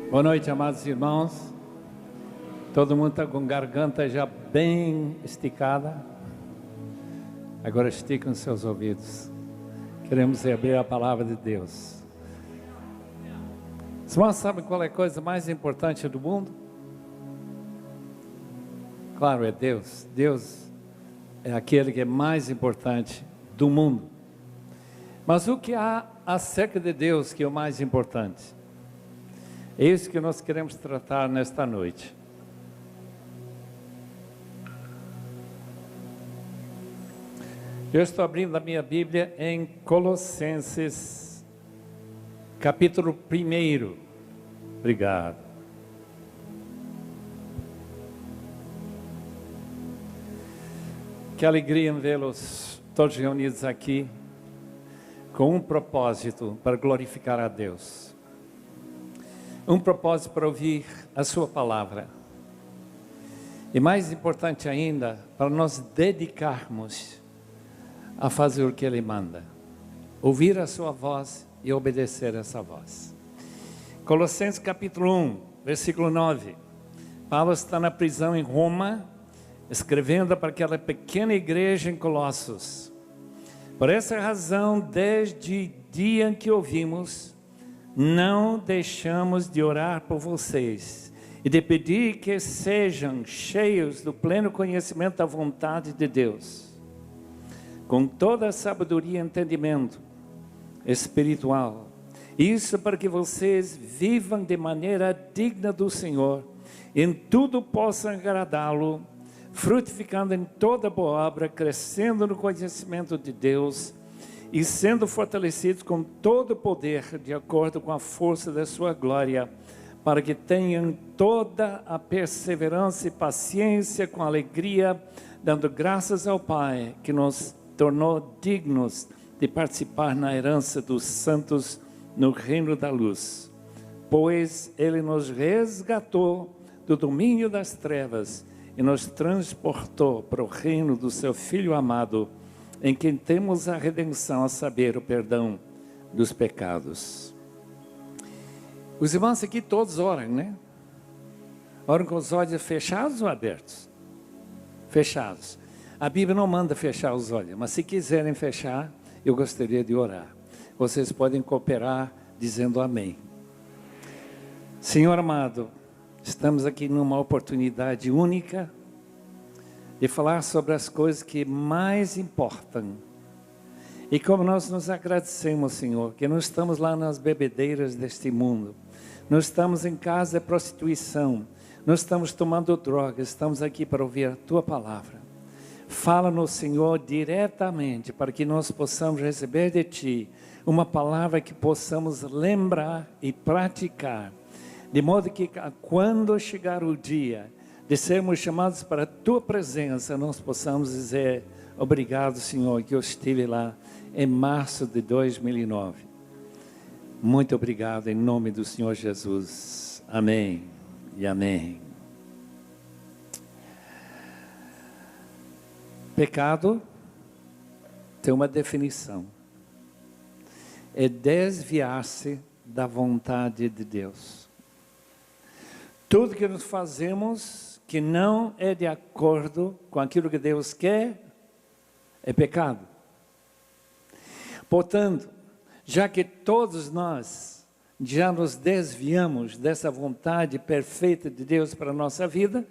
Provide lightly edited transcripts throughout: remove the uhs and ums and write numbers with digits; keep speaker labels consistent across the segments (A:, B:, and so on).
A: Boa noite, amados irmãos. Todo mundo está com garganta já bem esticada. Agora esticam seus ouvidos. Queremos abrir a palavra de Deus. Os irmãos sabem qual é a coisa mais importante do mundo? Claro, é Deus. Deus é aquele que é mais importante do mundo. Mas o que há acerca de Deus que é o mais importante? É isso que nós queremos tratar nesta noite. Eu estou abrindo a minha Bíblia em Colossenses, capítulo 1. Obrigado. Que alegria em vê-los todos reunidos aqui, com um propósito para glorificar a Deus. Um propósito para ouvir a sua palavra. E mais importante ainda, para nós dedicarmos a fazer o que Ele manda. Ouvir a sua voz e obedecer a essa voz. Colossenses capítulo 1, versículo 9. Paulo está na prisão em Roma, escrevendo para aquela pequena igreja em Colossos. Por essa razão, desde o dia em que ouvimos, não deixamos de orar por vocês e de pedir que sejam cheios do pleno conhecimento da vontade de Deus, com toda a sabedoria e entendimento espiritual. Isso para que vocês vivam de maneira digna do Senhor, em tudo possam agradá-lo, frutificando em toda boa obra, crescendo no conhecimento de Deus e sendo fortalecidos com todo o poder, de acordo com a força da sua glória, para que tenham toda a perseverança e paciência com alegria, dando graças ao Pai, que nos tornou dignos de participar na herança dos santos no reino da luz. Pois Ele nos resgatou do domínio das trevas e nos transportou para o reino do seu Filho amado, em quem temos a redenção, a saber, o perdão dos pecados. Os irmãos aqui todos oram, né? Oram com os olhos fechados ou abertos? Fechados. A Bíblia não manda fechar os olhos, mas se quiserem fechar, eu gostaria de orar. Vocês podem cooperar dizendo amém. Senhor amado, estamos aqui numa oportunidade única de falar sobre as coisas que mais importam. E como nós nos agradecemos, Senhor, que não estamos lá nas bebedeiras deste mundo, não estamos em casa de prostituição, não estamos tomando drogas, estamos aqui para ouvir a Tua palavra. Fala-nos, Senhor, diretamente, para que nós possamos receber de Ti uma palavra que possamos lembrar e praticar, de modo que quando chegar o dia de sermos chamados para a Tua presença, nós possamos dizer: obrigado, Senhor, que eu estive lá em março de 2009. Muito obrigado, em nome do Senhor Jesus. Amém e amém. Pecado tem uma definição. É desviar-se da vontade de Deus. Tudo que nós fazemos que não é de acordo com aquilo que Deus quer, é pecado. Portanto, já que todos nós já nos desviamos dessa vontade perfeita de Deus para a nossa vida,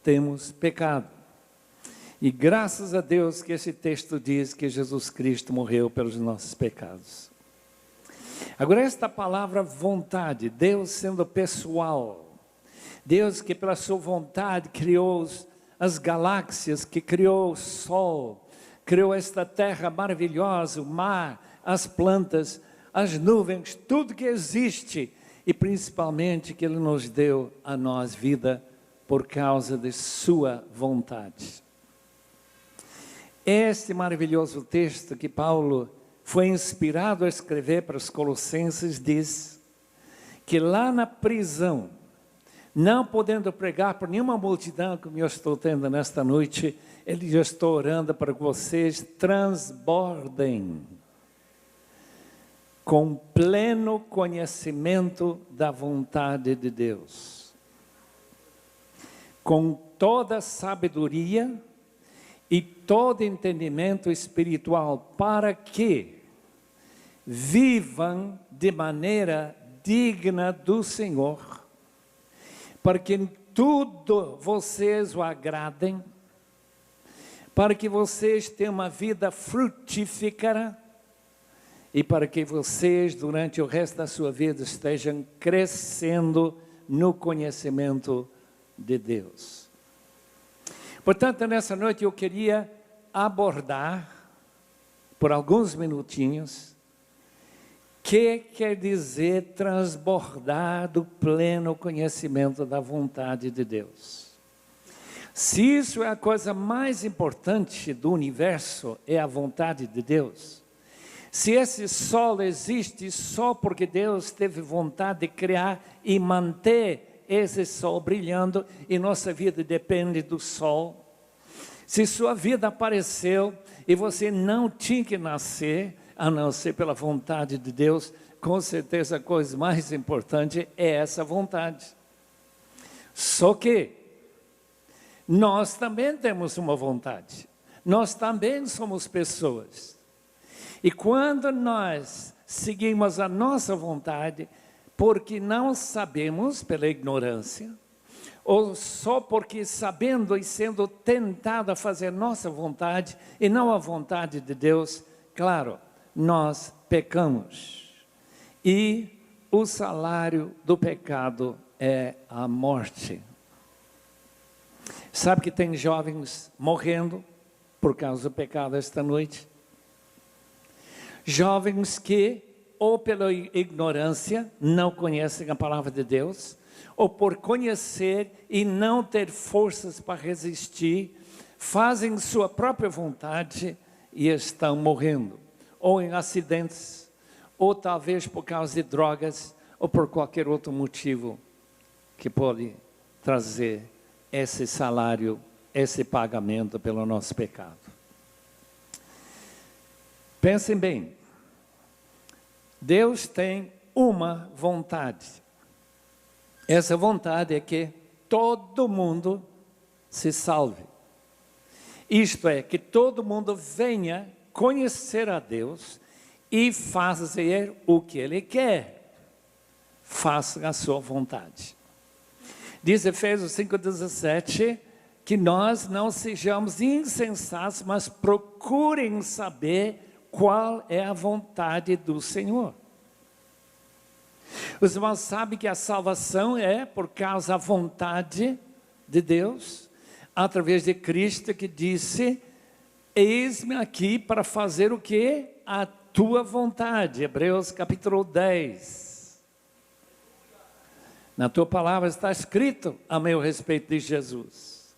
A: temos pecado. E graças a Deus que esse texto diz que Jesus Cristo morreu pelos nossos pecados. Agora, esta palavra vontade, Deus sendo pessoal, Deus que pela sua vontade criou as galáxias, que criou o sol, criou esta terra maravilhosa, o mar, as plantas, as nuvens, tudo que existe, e principalmente que Ele nos deu a nós vida por causa de sua vontade. Este maravilhoso texto que Paulo foi inspirado a escrever para os Colossenses diz que lá na prisão, não podendo pregar por nenhuma multidão como eu estou tendo nesta noite, ele já está orando para que vocês transbordem com pleno conhecimento da vontade de Deus, com toda sabedoria e todo entendimento espiritual, para que vivam de maneira digna do Senhor, para que em tudo vocês o agradem, para que vocês tenham uma vida frutífera e para que vocês, durante o resto da sua vida, estejam crescendo no conhecimento de Deus. Portanto, nessa noite eu queria abordar, por alguns minutinhos, que quer dizer transbordar do pleno conhecimento da vontade de Deus. Se isso é a coisa mais importante do universo, é a vontade de Deus. Se esse sol existe só porque Deus teve vontade de criar e manter esse sol brilhando, e nossa vida depende do sol. Se sua vida apareceu e você não tinha que nascer, a não ser pela vontade de Deus, com certeza a coisa mais importante é essa vontade. Só que nós também temos uma vontade, nós também somos pessoas. E quando nós seguimos a nossa vontade, porque não sabemos, pela ignorância, ou só porque sabendo e sendo tentado a fazer nossa vontade e não a vontade de Deus, claro, nós pecamos. E o salário do pecado é a morte. Sabe que tem jovens morrendo por causa do pecado esta noite? Jovens que, ou pela ignorância, não conhecem a palavra de Deus, ou por conhecer e não ter forças para resistir, fazem sua própria vontade e estão morrendo. Ou em acidentes, ou talvez por causa de drogas, ou por qualquer outro motivo que pode trazer esse salário, esse pagamento pelo nosso pecado. Pensem bem, Deus tem uma vontade. Essa vontade é que todo mundo se salve. Isto é, que todo mundo venha conhecer a Deus e fazer o que Ele quer. Faça a sua vontade. Diz Efésios 5,17, que nós não sejamos insensatos, mas procurem saber qual é a vontade do Senhor. Os irmãos sabem que a salvação é por causa da vontade de Deus, através de Cristo, que disse: eis-me aqui para fazer o que? A tua vontade. Hebreus capítulo 10. Na tua palavra está escrito a meu respeito de Jesus.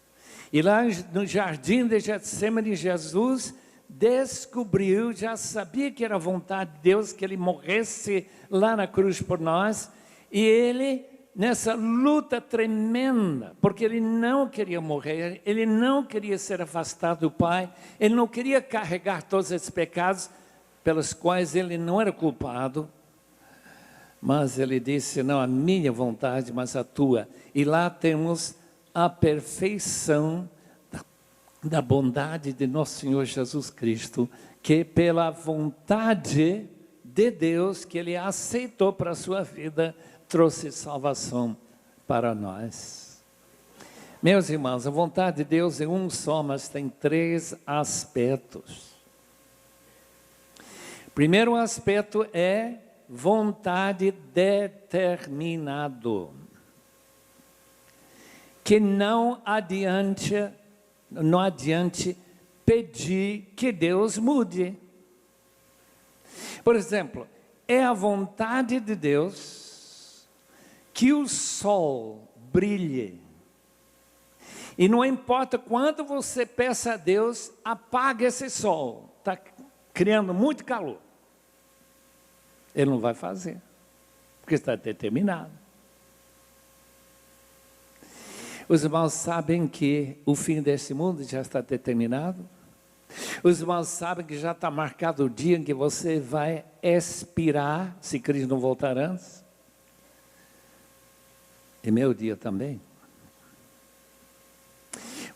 A: E lá no jardim de Getsemane, Jesus descobriu, já sabia que era a vontade de Deus, que Ele morresse lá na cruz por nós. E Ele, nessa luta tremenda, porque Ele não queria morrer, Ele não queria ser afastado do Pai, Ele não queria carregar todos esses pecados pelos quais Ele não era culpado. Mas Ele disse: não a minha vontade, mas a tua. E lá temos a perfeição da bondade de nosso Senhor Jesus Cristo, que pela vontade de Deus, que Ele aceitou para a sua vida, trouxe salvação para nós. Meus irmãos, a vontade de Deus é um só, mas tem três aspectos. Primeiro aspecto é vontade determinado, que não adiante pedir que Deus mude. Por exemplo, é a vontade de Deus que o sol brilhe. E não importa quanto você peça a Deus, apague esse sol. Está criando muito calor. Ele não vai fazer, porque está determinado. Os irmãos sabem que o fim desse mundo já está determinado. Os irmãos sabem que já está marcado o dia em que você vai expirar, se Cristo não voltar antes. É meu dia também.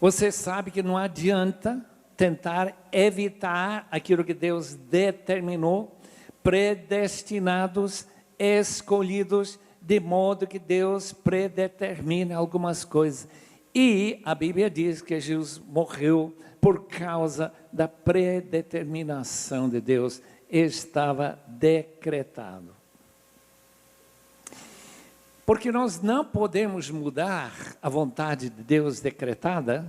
A: Você sabe que não adianta tentar evitar aquilo que Deus determinou, predestinados, escolhidos, de modo que Deus predetermina algumas coisas. E a Bíblia diz que Jesus morreu por causa da predeterminação de Deus, estava decretado. Porque nós não podemos mudar a vontade de Deus decretada,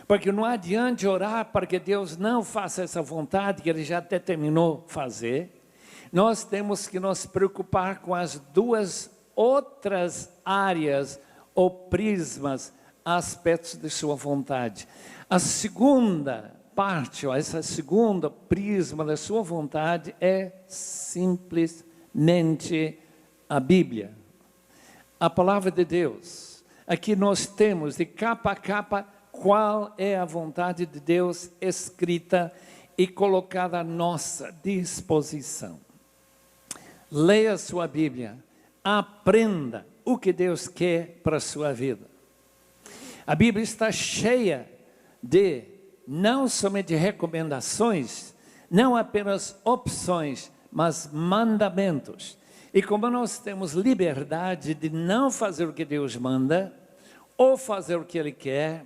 A: porque não adianta orar para que Deus não faça essa vontade que Ele já determinou fazer. Nós temos que nos preocupar com as duas outras áreas ou prismas, aspectos de sua vontade. A segunda parte, essa segunda prisma da sua vontade é simplesmente a Bíblia. A palavra de Deus. Aqui nós temos de capa a capa qual é a vontade de Deus escrita e colocada à nossa disposição. Leia a sua Bíblia, aprenda o que Deus quer para a sua vida. A Bíblia está cheia de não somente recomendações, não apenas opções, mas mandamentos. E como nós temos liberdade de não fazer o que Deus manda, ou fazer o que Ele quer,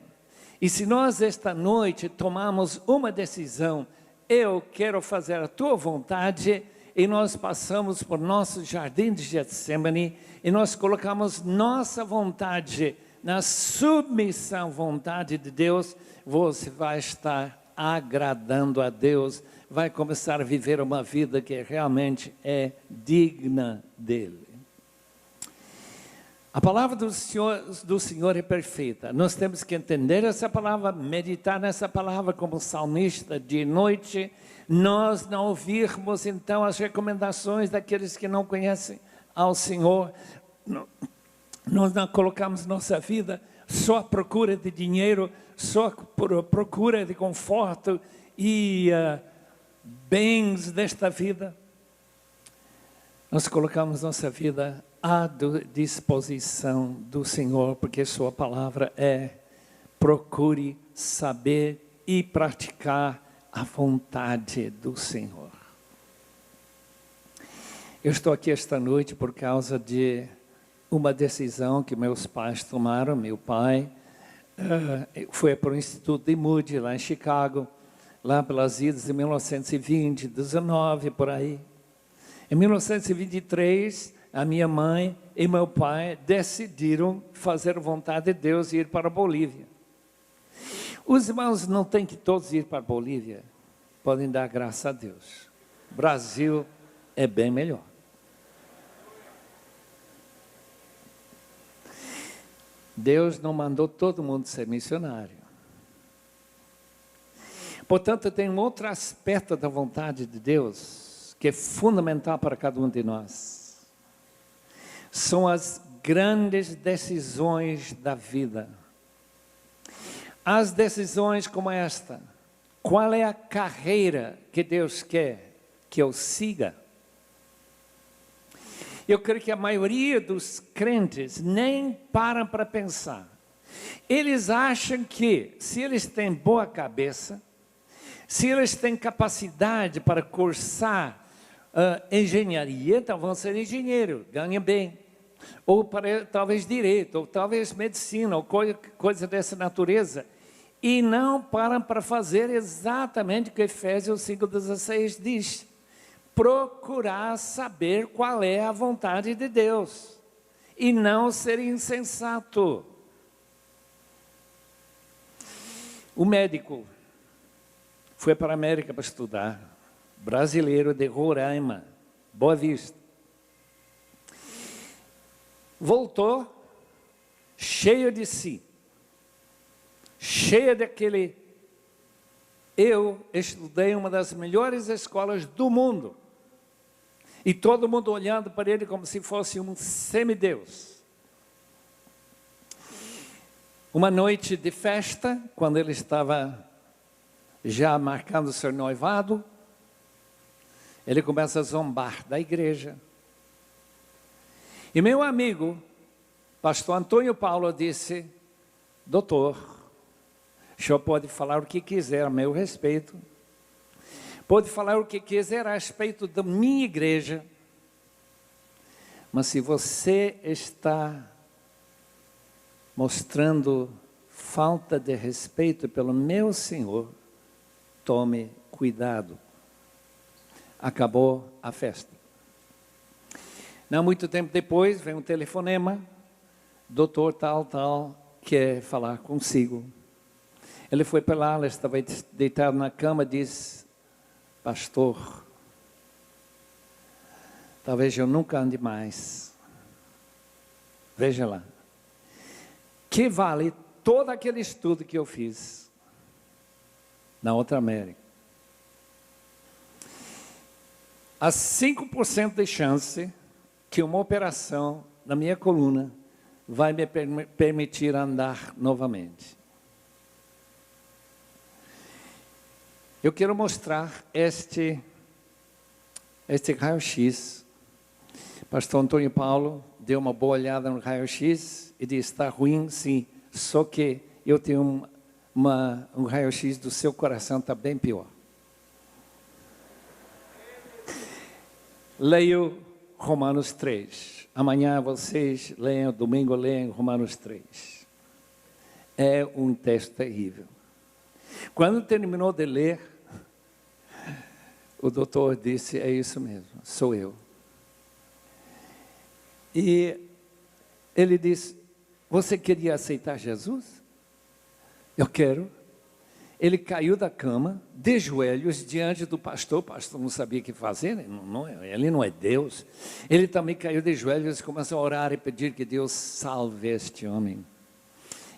A: e se nós esta noite tomarmos uma decisão, eu quero fazer a tua vontade, e nós passamos por nosso jardim de Getsemane, e nós colocamos nossa vontade na submissão à vontade de Deus, você vai estar agradando a Deus, vai começar a viver uma vida que realmente é digna dEle. A palavra do Senhor é perfeita. Nós temos que entender essa palavra, meditar nessa palavra como salmista de noite. Nós não ouvirmos então as recomendações daqueles que não conhecem ao Senhor. Nós não colocamos nossa vida só à procura de dinheiro, só à procura de conforto e bens desta vida. Nós colocamos nossa vida à disposição do Senhor, porque sua palavra é: procure saber e praticar a vontade do Senhor. Eu estou aqui esta noite por causa de uma decisão que meus pais tomaram. Meu pai foi para o Instituto de Moody, lá em Chicago, lá pelas idas de 1920, 19, por aí. Em 1923, a minha mãe e meu pai decidiram fazer a vontade de Deus e ir para a Bolívia. Os irmãos não têm que todos ir para a Bolívia, podem dar graças a Deus. O Brasil é bem melhor. Deus não mandou todo mundo ser missionário. Portanto, tem um outro aspecto da vontade de Deus que é fundamental para cada um de nós. São as grandes decisões da vida. As decisões como esta: qual é a carreira que Deus quer que eu siga? Eu creio que a maioria dos crentes nem param para pensar. Eles acham que, se eles têm boa cabeça, se eles têm capacidade para cursar engenharia, então vão ser engenheiro, ganham bem. Ou para, talvez direito, ou talvez medicina, ou coisa dessa natureza. E não param para fazer exatamente o que Efésios 5,16 diz: procurar saber qual é a vontade de Deus, e não ser insensato. O médico foi para a América para estudar, brasileiro de Roraima, Boa Vista. Voltou cheio de si, cheio daquele: eu estudei em uma das melhores escolas do mundo, e todo mundo olhando para ele como se fosse um semideus. Uma noite de festa, quando ele estava já marcando seu noivado, ele começa a zombar da igreja. E meu amigo, pastor Antônio Paulo, disse: doutor, o senhor pode falar o que quiser a meu respeito, pode falar o que quiser a respeito da minha igreja, mas se você está mostrando falta de respeito pelo meu Senhor, tome cuidado. Acabou a festa. Não muito tempo depois, vem um telefonema, doutor tal, quer falar consigo. Ele foi para lá, ela estava deitado na cama, disse: pastor, talvez eu nunca ande mais. Veja lá. Que vale todo aquele estudo que eu fiz na outra América. Há 5% de chance que uma operação na minha coluna vai me permitir andar novamente. Eu quero mostrar este raio-x. Pastor Antônio Paulo deu uma boa olhada no raio-x e disse: está ruim, sim, só que eu tenho um raio-x do seu coração, está bem pior. Leio Romanos 3. Amanhã vocês leiam, domingo leiam Romanos 3. É um texto terrível. Quando terminou de ler, o doutor disse: é isso mesmo, sou eu. E ele disse: você queria aceitar Jesus? Eu quero. Ele caiu da cama, de joelhos, diante do pastor. O pastor não sabia o que fazer, ele não é Deus. Ele também caiu de joelhos e começou a orar e pedir que Deus salve este homem.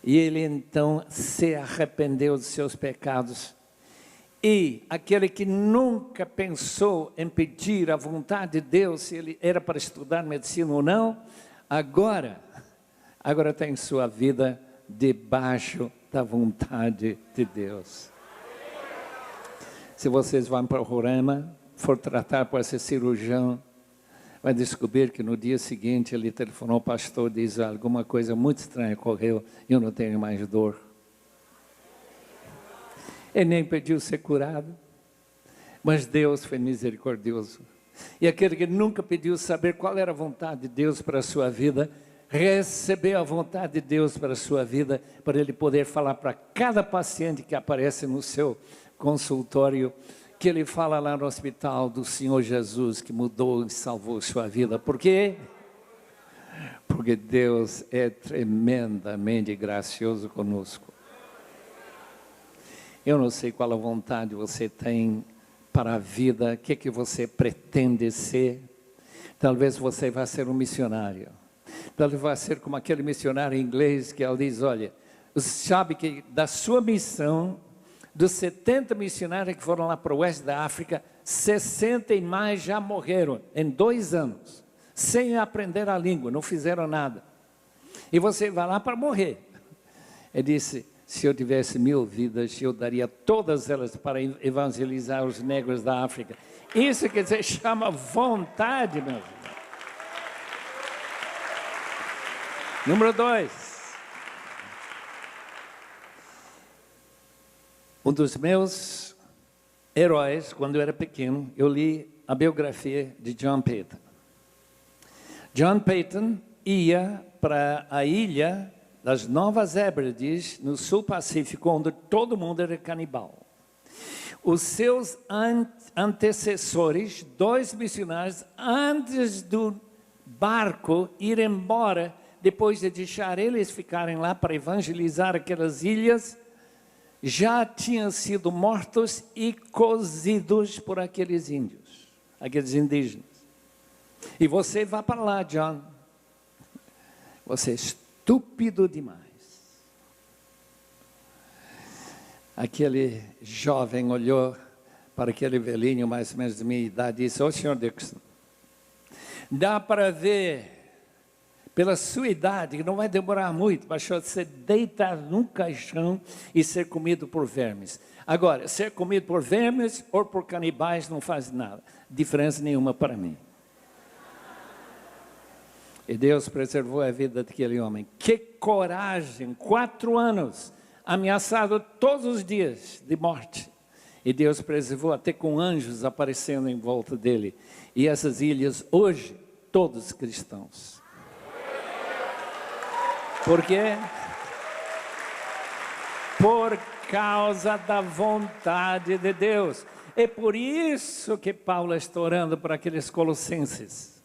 A: E ele então se arrependeu dos seus pecados. E aquele que nunca pensou em pedir a vontade de Deus, se ele era para estudar medicina ou não, agora tem sua vida debaixo da vontade de Deus. Se vocês vão para o Roraima, for tratar por esse cirurgião, vai descobrir que no dia seguinte ele telefonou ao pastor e diz: alguma coisa muito estranha ocorreu, eu não tenho mais dor. Ele nem pediu ser curado, mas Deus foi misericordioso. E aquele que nunca pediu saber qual era a vontade de Deus para a sua vida, recebeu a vontade de Deus para a sua vida, para ele poder falar para cada paciente que aparece no seu consultório, que ele fala lá no hospital do Senhor Jesus, que mudou e salvou sua vida. Por quê? Porque Deus é tremendamente gracioso conosco. Eu não sei qual a vontade você tem para a vida, o que você pretende ser. Talvez você vá ser um missionário. Talvez vá ser como aquele missionário inglês que ele diz: olha, você sabe que da sua missão, dos 70 missionários que foram lá para o oeste da África, 60 e mais já morreram em 2 anos, sem aprender a língua, não fizeram nada. E você vai lá para morrer. Ele disse: se eu tivesse 1000 vidas, eu daria todas elas para evangelizar os negros da África. Isso quer dizer, chama vontade, meu filho. Número 2. Um dos meus heróis, quando eu era pequeno, eu li a biografia de John Peyton. John Peyton ia para a ilha das Novas Hébrides, no sul Pacífico, onde todo mundo era canibal. Os seus antecessores, 2 missionários, antes do barco ir embora, depois de deixar eles ficarem lá para evangelizar aquelas ilhas, já tinham sido mortos e cozidos por aqueles índios, aqueles indígenas. E você vai para lá, John. Você é estúpido demais. Aquele jovem olhou para aquele velhinho, mais ou menos de minha idade, e disse: ô senhor Dixon, dá para ver pela sua idade, não vai demorar muito para você deitar num caixão e ser comido por vermes. Agora, ser comido por vermes ou por canibais não faz nada, diferença nenhuma para mim. E Deus preservou a vida daquele homem. Que coragem! 4 anos, ameaçado todos os dias de morte. E Deus preservou até com anjos aparecendo em volta dele. E essas ilhas, hoje, todos cristãos. Por quê? Por causa da vontade de Deus. É por isso que Paulo está orando para aqueles colossenses.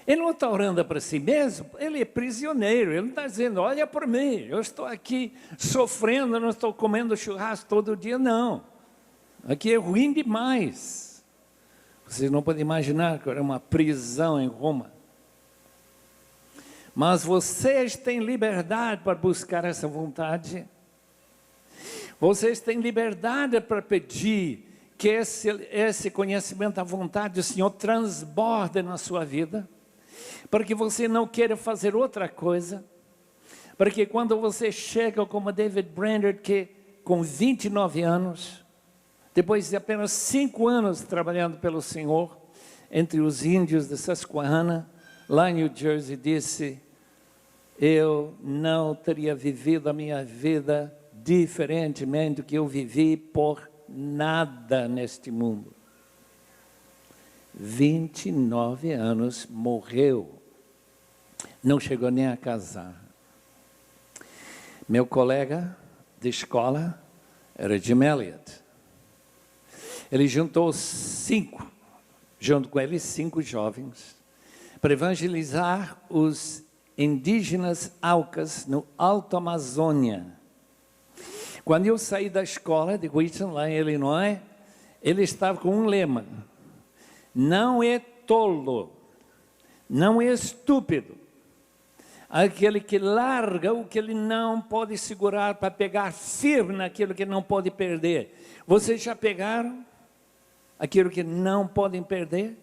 A: Ele não está orando para si mesmo, ele é prisioneiro, ele não está dizendo, olha por mim, eu estou aqui sofrendo, não estou comendo churrasco todo dia, não. Aqui é ruim demais. Vocês não podem imaginar que era uma prisão em Roma. Mas vocês têm liberdade para buscar essa vontade. Vocês têm liberdade para pedir que esse conhecimento da vontade do Senhor transborde na sua vida. Para que você não queira fazer outra coisa. Para que quando você chega como David Brainerd, que com 29 anos, depois de apenas 5 anos trabalhando pelo Senhor, entre os índios de Susquehanna, lá em New Jersey, disse, eu não teria vivido a minha vida diferentemente do que eu vivi por nada neste mundo. 29 anos, morreu, não chegou nem a casar. Meu colega de escola era Jim Elliot. Ele juntou 5 jovens, para evangelizar os indígenas Aucas no Alto Amazônia. Quando eu saí da escola de Wheaton, lá em Illinois, ele estava com um lema, não é tolo, não é estúpido, aquele que larga o que ele não pode segurar para pegar firme naquilo que não pode perder. Vocês já pegaram aquilo que não podem perder?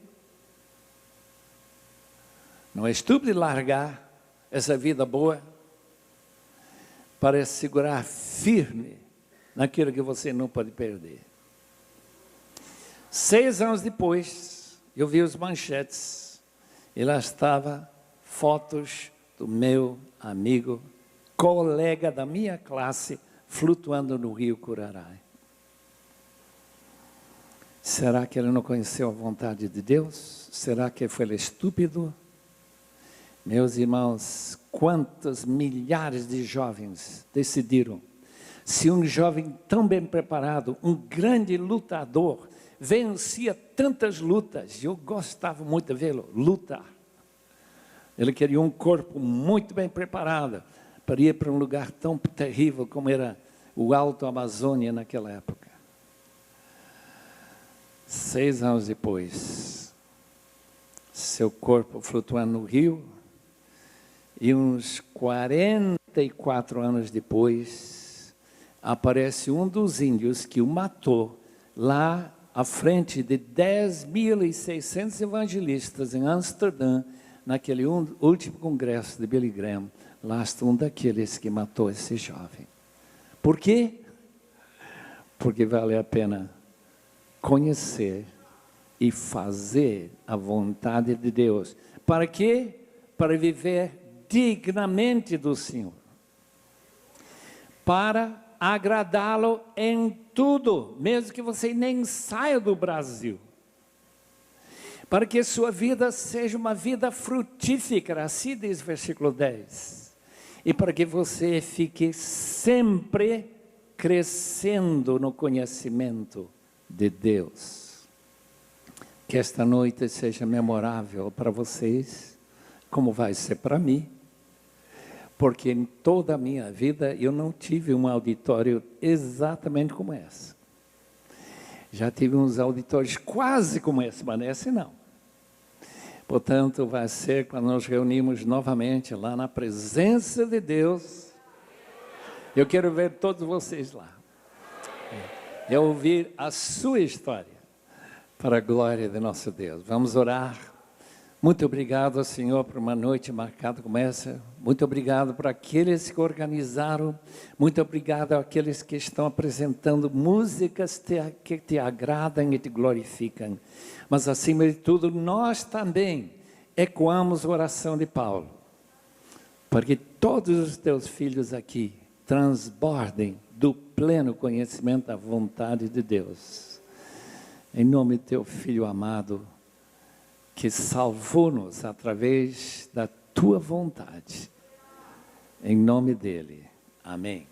A: Não é estúpido largar essa vida boa para segurar firme naquilo que você não pode perder. 6 anos depois, eu vi os manchetes e lá estava fotos do meu amigo, colega da minha classe, flutuando no rio Curaray. Será que ele não conheceu a vontade de Deus? Será que foi estúpido? Meus irmãos, quantos milhares de jovens decidiram, se um jovem tão bem preparado, um grande lutador, vencia tantas lutas, eu gostava muito de vê-lo lutar. Ele queria um corpo muito bem preparado para ir para um lugar tão terrível como era o Alto Amazônia naquela época. 6 anos depois, seu corpo flutuando no rio, e uns 44 anos depois, aparece um dos índios que o matou lá à frente de 10.600 evangelistas em Amsterdã, naquele último congresso de Billy Graham. Lá está um daqueles que matou esse jovem. Por quê? Porque vale a pena conhecer e fazer a vontade de Deus. Para quê? Para viver dignamente do Senhor. Para agradá-lo em tudo, mesmo que você nem saia do Brasil. Para que sua vida seja uma vida frutífera, assim diz o versículo 10. E para que você fique sempre crescendo no conhecimento de Deus. Que esta noite seja memorável para vocês, como vai ser para mim. Porque em toda a minha vida eu não tive um auditório exatamente como esse. Já tive uns auditórios quase como esse, mas esse não. Portanto, vai ser quando nos reunimos novamente lá na presença de Deus. Eu quero ver todos vocês lá. E ouvir a sua história para a glória de nosso Deus. Vamos orar. Muito obrigado, Senhor, por uma noite marcada como essa. Muito obrigado por aqueles que organizaram. Muito obrigado àqueles que estão apresentando músicas que te agradam e te glorificam. Mas, acima de tudo, nós também ecoamos a oração de Paulo, para que todos os teus filhos aqui transbordem do pleno conhecimento da vontade de Deus. Em nome do teu Filho amado, que salvou-nos através da tua vontade. Em nome dele. Amém.